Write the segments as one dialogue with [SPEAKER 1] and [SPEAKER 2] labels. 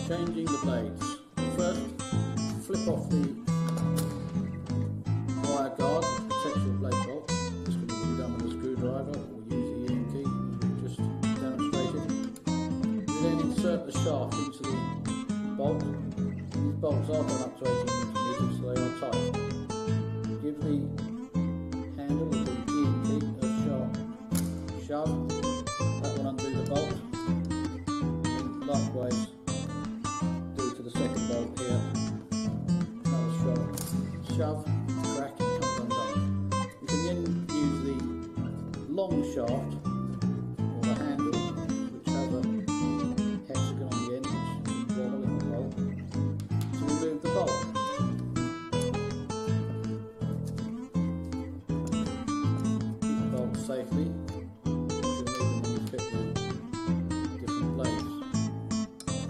[SPEAKER 1] changing the blades. First, flip off the wire guard that protects your blade bolt. This can be done with a screwdriver or use the Allen key as we just demonstrated. We then insert the shaft into the bolt. These bolts are done up to 18 mm, so they are tight. Give the handle of the Allen key a sharp shove. That will undo the bolt. And likewise, do to the second bolt here. Another sharp shove, crack, it comes undone. You can then use the long shaft or the handle, which has a hexagon on the end, which you wobble in the bolt, to remove the bolt. Keep the bolt safely.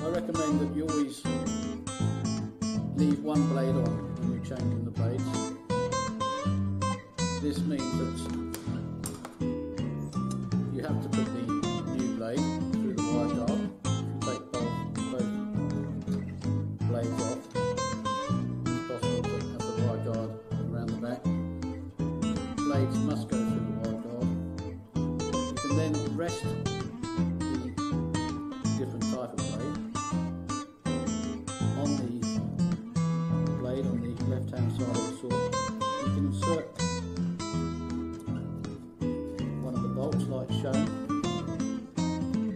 [SPEAKER 1] I recommend that you always leave one blade on when you're changing the blades. This means that you have to put the new blade through the wire guard. If you take both blades off, it's possible to have the wire guard around the back. Blades must go through the wire guard. You can then rest the different type of blade on the left hand side of the saw. You can insert one of the bolts like shown.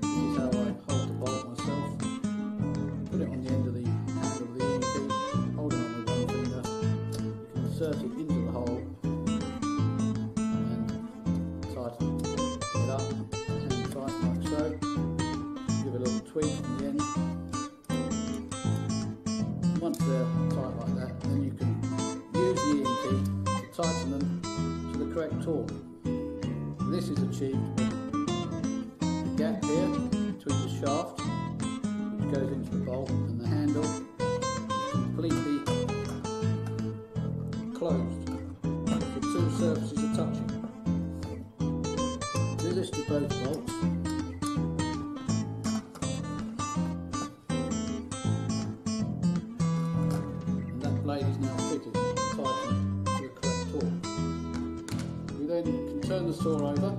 [SPEAKER 1] This is how I hold the bolt myself. Put it on the end of the handle of the Allen key, hold it on with one finger. You can insert it into the hole and tighten it up, hand tight like so. Give a little tweak on the end. Once they're tight like that, then you can use the Allen key to tighten them to the correct torque. This is achieved with the gap here between the shaft, which goes into the bolt, and the handle is completely closed. The two surfaces are touching. Do this to both bolts. Blade is now fitted and tightened to the correct torque. We then can turn the saw over